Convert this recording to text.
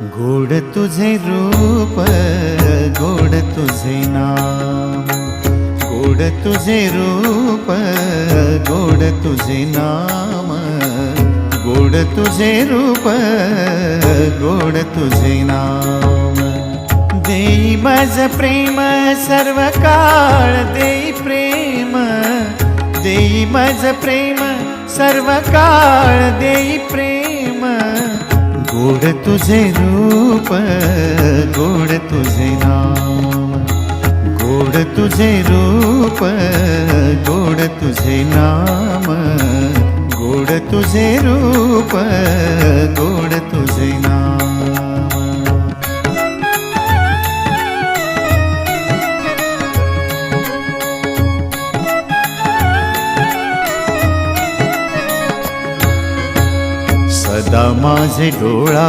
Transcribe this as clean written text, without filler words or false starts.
गोड तुझे रूप, गोड तुझे नाम, गोड तुझे रूप, गोड तुझे नाम, गोड तुझे रूप, गोड तुझे नाम। देई माझ प्रेम सर्व काळ, देई प्रेम, देई माझ प्रेम सर्व काळ, देई प्रेम। गोड तुझे रूप, गोड तुझे नाम, गोड तुझे रूप, गोड तुझे नाम, गोड तुझे रूप, गोड तुझे नाम। सदा माझे डोळा